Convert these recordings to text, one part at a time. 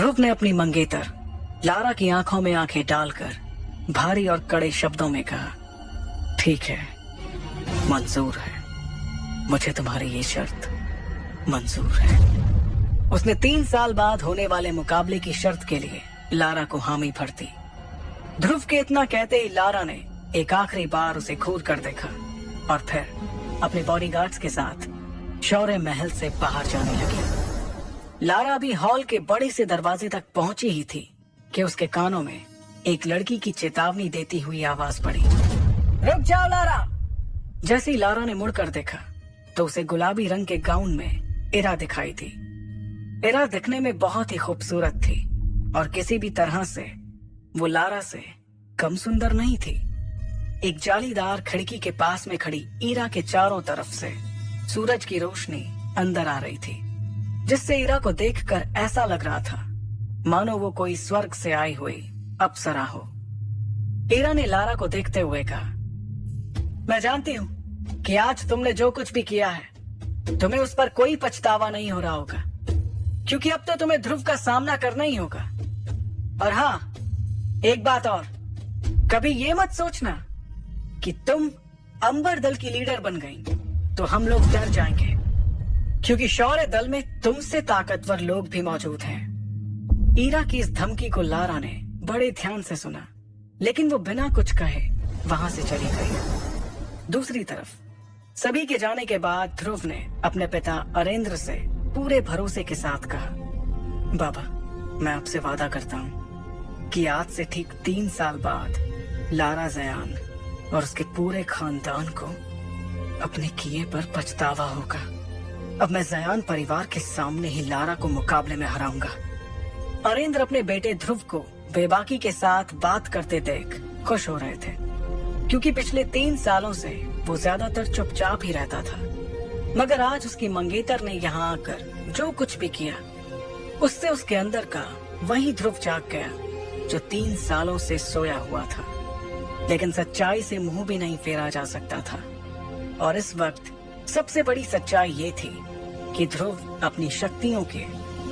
ध्रुव ने अपनी मंगेतर लारा की आंखों में आंखें डालकर भारी और कड़े शब्दों में कहा, ठीक है, मंजूर है, मुझे तुम्हारी ये शर्त मंजूर है। उसने 3 साल बाद होने वाले मुकाबले की शर्त के लिए लारा को हामी भर दी। ध्रुव के इतना कहते ही लारा ने एक आखिरी बार उसे घूर कर देखा और फिर अपने बॉडीगार्ड्स के साथ शौर्य महल से बाहर जाने लगी। लारा भी हॉल के बड़े से दरवाजे तक पहुंची ही थी कि उसके कानों में एक लड़की की चेतावनी देती हुई आवाज पड़ी, रुक जाओ लारा। जैसे ही लारा ने मुड़कर देखा तो उसे गुलाबी रंग के गाउन में इरा दिखाई दी। इरा दिखने में बहुत ही खूबसूरत थी और किसी भी तरह से वो लारा से कम सुंदर नहीं थी। एक जालीदार खिड़की के पास में खड़ी इरा के चारों तरफ से सूरज की रोशनी अंदर आ रही थी, जिससे इरा को देखकर ऐसा लग रहा था मानो वो कोई स्वर्ग से आई हुई अप्सरा हो। इरा ने लारा को देखते हुए कहा, मैं जानती हूँ कि आज तुमने जो कुछ भी किया है तुम्हें उस पर कोई पछतावा नहीं हो रहा होगा, क्योंकि अब तो तुम्हें ध्रुव का सामना करना ही होगा। और हाँ, एक बात और, कभी ये मत सोचना कि तुम अंबर दल की लीडर बन गई तो हम लोग डर जाएंगे, क्योंकि शौर्य दल में तुमसे ताकतवर लोग भी मौजूद हैं। इरा की इस धमकी को लारा ने बड़े ध्यान से सुना, लेकिन वो बिना कुछ कहे वहां से चली गई। दूसरी तरफ सभी के जाने के बाद ध्रुव ने अपने पिता अरेंद्र से पूरे भरोसे के साथ कहा, बाबा, मैं आपसे वादा करता हूँ कि आज से ठीक 3 साल बाद लारा जयान और उसके पूरे खानदान को अपने किए पर पछतावा होगा। अब मैं जयान परिवार के सामने ही लारा को मुकाबले में हराऊंगा। अरेंद्र अपने बेटे ध्रुव को बेबाकी के साथ बात करते देख खुश हो रहे थे, क्योंकि पिछले 3 सालों से वो ज्यादातर चुपचाप ही रहता था। मगर आज उसकी मंगेतर ने यहाँ आकर जो कुछ भी किया, उससे उसके अंदर का वही ध्रुव जाग गया जो 3 सालों से सोया हुआ था। लेकिन सच्चाई से मुंह भी नहीं फेरा जा सकता था, और इस वक्त सबसे बड़ी सच्चाई ये थी कि ध्रुव अपनी शक्तियों के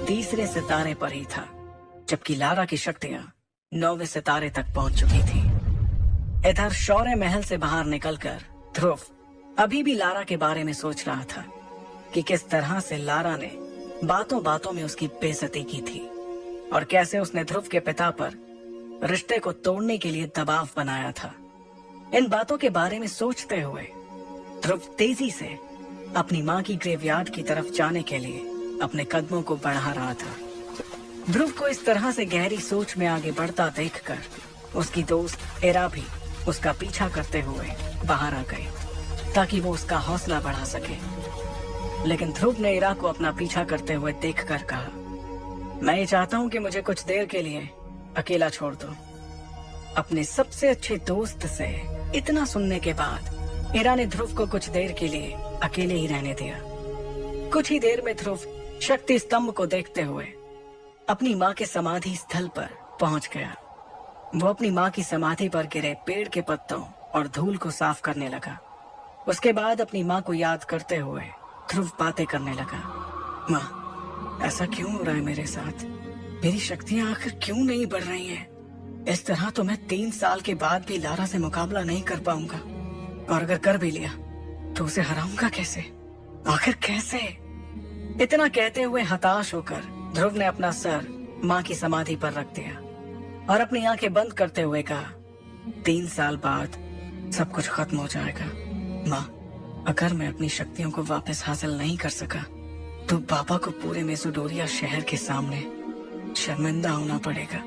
3रे सितारे पर ही था, जबकि लारा की शक्तियां 9वें सितारे तक पहुंच चुकी थी। इधर शौर्य महल से बाहर निकलकर ध्रुव अभी भी लारा के बारे में सोच रहा था कि किस तरह से लारा ने बातों बातों में उसकी बेइज्जती की थी और कैसे उसने ध्रुव के पिता पर रिश्ते को तोड़ने के लिए दबाव बनाया था। इन बातों के बारे में सोचते हुए ध्रुव तेजी से अपनी माँ की ग्रेवयार्ड की तरफ जाने के लिए अपने कदमों को बढ़ा रहा था। ध्रुव को इस तरह से गहरी सोच में आगे बढ़ता देखकर उसकी दोस्त इरा भी उसका पीछा करते हुए बाहर आ गई, ताकि वो उसका हौसला बढ़ा सके। लेकिन ध्रुव ने इरा को अपना पीछा करते हुए देखकर कहा, मैं ये चाहता हूँ कि मुझे कुछ देर के लिए अकेला छोड़ दो। अपने सबसे अच्छे दोस्त से इतना सुनने के बाद इरा ने ध्रुव को कुछ देर के लिए अकेले ही रहने दिया। कुछ ही देर में ध्रुव शक्ति स्तंभ को देखते हुए अपनी माँ के समाधि स्थल पर पहुंच गया। वो अपनी माँ की समाधि पर गिरे पेड़ के पत्तों और धूल को साफ करने लगा। उसके बाद अपनी माँ को याद करते हुए ध्रुव बातें करने लगा, माँ, ऐसा क्यों हो रहा है मेरे साथ? मेरी शक्तियाँ आखिर क्यों नहीं बढ़ रही हैं? इस तरह तो मैं 3 साल के बाद भी लारा से मुकाबला नहीं कर पाऊंगा, और अगर कर भी लिया तो उसे हराऊंगा कैसे? आखिर कैसे? इतना कहते हुए हताश होकर ध्रुव ने अपना सर माँ की समाधि पर रख दिया और अपनी आंखें बंद करते हुए कहा, 3 साल बाद सब कुछ खत्म हो जाएगा। माँ, अगर मैं अपनी शक्तियों को वापस हासिल नहीं कर सका तो पापा को पूरे मेसोडोरिया शहर के सामने शर्मिंदा होना पड़ेगा।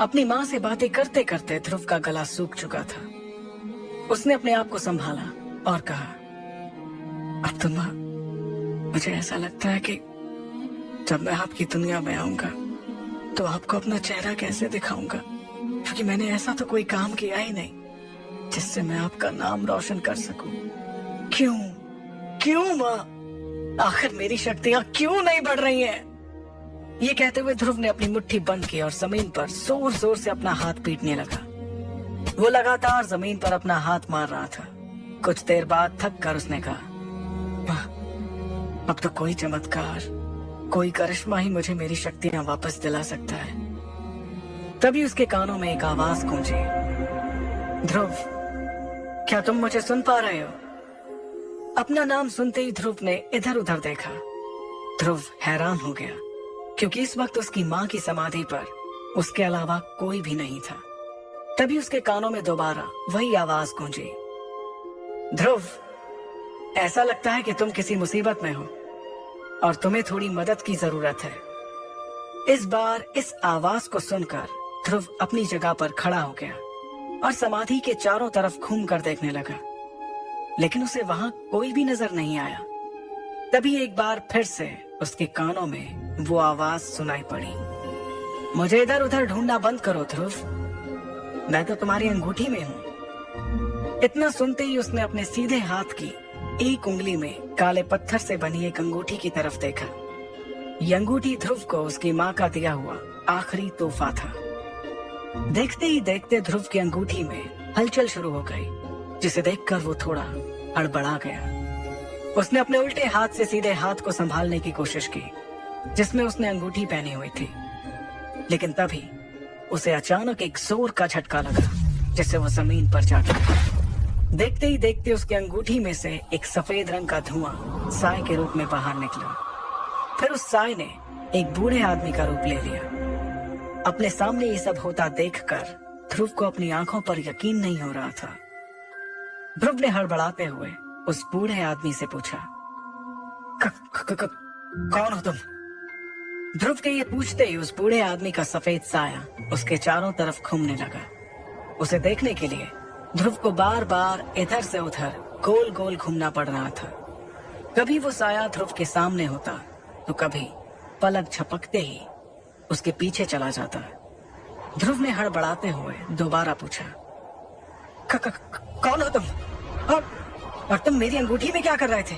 अपनी माँ से बातें करते करते ध्रुव का गला सूख चुका था। उसने अपने आप को संभाला और कहा, अब तो माँ, मुझे ऐसा लगता है कि जब मैं आपकी दुनिया में आऊंगा तो आपको अपना चेहरा कैसे दिखाऊंगा, क्योंकि मैंने ऐसा तो कोई काम किया ही नहीं जिससे मैं आपका नाम रोशन कर सकूं। क्यों क्यों माँ, आखिर मेरी शक्तियां क्यों नहीं बढ़ रही हैं? ये कहते हुए ध्रुव ने अपनी मुट्ठी बंद की और जमीन पर जोर जोर से अपना हाथ पीटने लगा। वो लगातार जमीन पर अपना हाथ मार रहा था। कुछ देर बाद थक कर उसने कहा, माँ, अब तो कोई चमत्कार कोई करिश्मा ही मुझे मेरी शक्तियां वापस दिला सकता है। तभी उसके कानों में एक आवाज गूंजी, ध्रुव, क्या तुम मुझे सुन पा रहे हो? अपना नाम सुनते ही ध्रुव ने इधर उधर देखा। ध्रुव हैरान हो गया क्योंकि इस वक्त उसकी मां की समाधि पर उसके अलावा कोई भी नहीं था। तभी उसके कानों में दोबारा वही आवाज गूंजी, ध्रुव, ऐसा लगता है कि तुम किसी मुसीबत में हो और तुम्हें थोड़ी मदद की जरूरत है। इस बार इस आवाज को सुनकर ध्रुव अपनी जगह पर खड़ा हो गया और समाधि के चारों तरफ घूम कर देखने लगा, लेकिन उसे वहां कोई भी नजर नहीं आया। तभी एक बार फिर से उसके कानों में वो आवाज सुनाई पड़ी, मुझे इधर उधर ढूंढना बंद करो ध्रुव, मैं तो तुम्हारी अंगूठी में हूं। इतना सुनते ही उसने अपने सीधे हाथ की एक उंगली में काले पत्थर से बनी एक अंगूठी की तरफ देखा। ये अंगूठी ध्रुव को उसकी मां का दिया हुआ आखिरी तोहफा था। देखते ही देखते ध्रुव की अंगूठी में हलचल शुरू हो गई, जिसे देखकर वो थोड़ा हड़बड़ा गया। उसने अपने उल्टे हाथ से सीधे हाथ को संभालने की कोशिश की जिसमें उसने अंगूठी पहनी हुई थी, लेकिन तभी उसे अचानक एक जोर का झटका लगा जिससे वो जमीन पर जा गिरा। देखते ही देखते उसकी अंगूठी में से एक सफेद रंग का धुआं साय के रूप में बाहर निकला। फिर उस साय ने एक बूढ़े आदमी का रूप ले लिया। अपने सामने ये सब होता देखकर ध्रुव को अपनी आंखों पर यकीन नहीं हो रहा था। ध्रुव ने हड़बड़ाते हुए उस बूढ़े आदमी से पूछा, कौन हो तुम? ध्रुव के ये पूछते ही उस बूढ़े आदमी का सफेद साया उसके चारों तरफ घूमने लगा। उसे देखने के लिए ध्रुव को बार बार इधर से उधर गोल गोल घूमना पड़ रहा था। कभी वो साया ध्रुव के सामने होता तो कभी पलक झपकते ही उसके पीछे चला जाता। ध्रुव ने हड़बड़ाते हुए दोबारा पूछा, कौन हो तुम? और तुम मेरी अंगूठी में क्या कर रहे थे?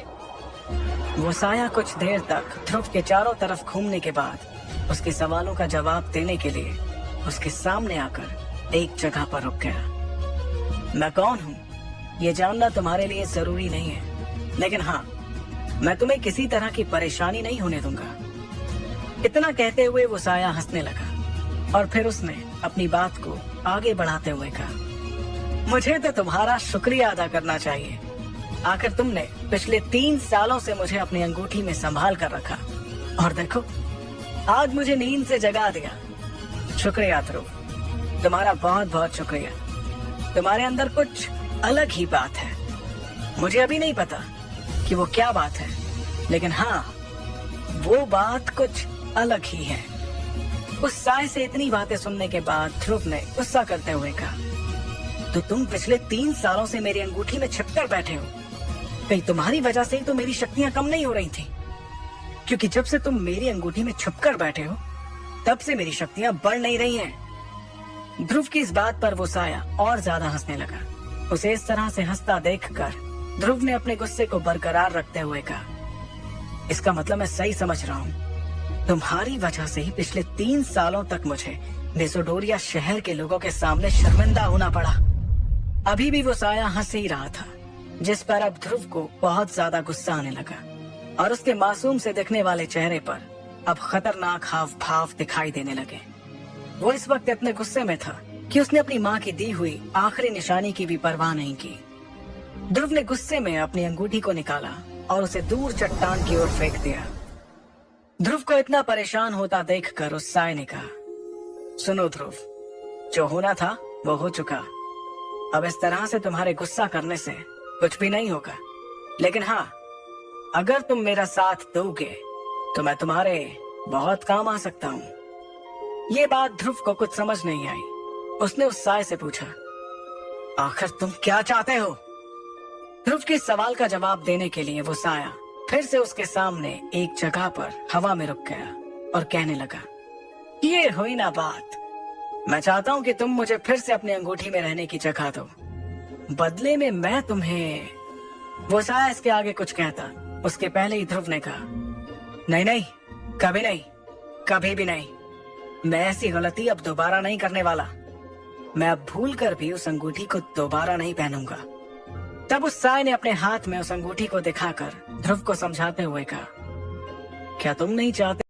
वो साया कुछ देर तक ध्रुव के चारों तरफ घूमने के बाद उसके सवालों का जवाब देने के लिए उसके सामने आकर एक जगह पर रुक गया। मैं कौन हूँ ये जानना तुम्हारे लिए जरूरी नहीं है, लेकिन हाँ, मैं तुम्हें किसी तरह की परेशानी नहीं होने दूंगा। इतना कहते हुए वो साया हंसने लगा और फिर उसने अपनी बात को आगे बढ़ाते हुए कहा, मुझे तो तुम्हारा शुक्रिया अदा करना चाहिए। आखिर तुमने पिछले 3 सालों से मुझे अपनी अंगूठी में संभाल कर रखा और देखो, आज मुझे नींद से जगा दिया। शुक्रिया ध्रुव, तुम्हारा बहुत बहुत शुक्रिया। तुम्हारे अंदर कुछ अलग ही बात है। मुझे अभी नहीं पता कि वो क्या बात है, लेकिन हाँ, वो बात कुछ अलग ही है। उस साय से इतनी बातें सुनने के बाद ध्रुव ने गुस्सा करते हुए कहा, तो तुम पिछले 3 सालों से मेरी अंगूठी में छिपकर बैठे हो। कहीं तुम्हारी वजह से ही तो मेरी शक्तियां कम नहीं हो रही थी, क्योंकि जब से तुम मेरी अंगूठी में छिपकर बैठे हो तब से मेरी शक्तियां बढ़ नहीं रही हैं। ध्रुव की इस बात पर वो साया और ज्यादा हंसने लगा। उसे इस तरह से हंसता देखकर ध्रुव ने अपने गुस्से को बरकरार रखते हुए कहा, इसका मतलब मैं सही समझ रहा हूँ, तुम्हारी वजह से ही पिछले 3 सालों तक मुझे मेसोडोरिया शहर के लोगों के सामने शर्मिंदा होना पड़ा। अभी भी वो साया हंस ही रहा था, जिस पर अब ध्रुव को बहुत ज्यादा गुस्सा आने लगा और उसके मासूम से दिखने वाले चेहरे पर अब खतरनाक हाव भाव दिखाई देने लगे। वो इस वक्त इतने गुस्से में था कि उसने अपनी माँ की दी हुई आखिरी निशानी की भी परवाह नहीं की। ध्रुव ने गुस्से में अपनी अंगूठी को निकाला और उसे दूर चट्टान की ओर फेंक दिया। ध्रुव को इतना परेशान होता देखकर उस साय ने कहा, सुनो ध्रुव, जो होना था वो हो चुका। अब इस तरह से तुम्हारे गुस्सा करने से कुछ भी नहीं होगा, लेकिन हाँ, अगर तुम मेरा साथ दोगे तो मैं तुम्हारे बहुत काम आ सकता हूँ। ये बात ध्रुव को कुछ समझ नहीं आई। उसने उस साय से पूछा, आखिर तुम क्या चाहते हो? ध्रुव के सवाल का जवाब देने के लिए वो साया फिर से उसके सामने एक जगह पर हवा में रुक गया और कहने लगा, ये हुई ना बात। मैं चाहता हूँ कि तुम मुझे फिर से अपनी अंगूठी में रहने की जगह दो, बदले में मैं तुम्हें। वो साया इसके आगे कुछ कहता उसके पहले ही ध्रुव ने कहा, नहीं नहीं, कभी नहीं, कभी भी नहीं। मैं ऐसी गलती अब दोबारा नहीं करने वाला। मैं अब भूल कर भी उस अंगूठी को दोबारा नहीं पहनूंगा। तब उस साय ने अपने हाथ में उस अंगूठी को दिखाकर ध्रुव को समझाते हुए कहा, क्या तुम नहीं चाहते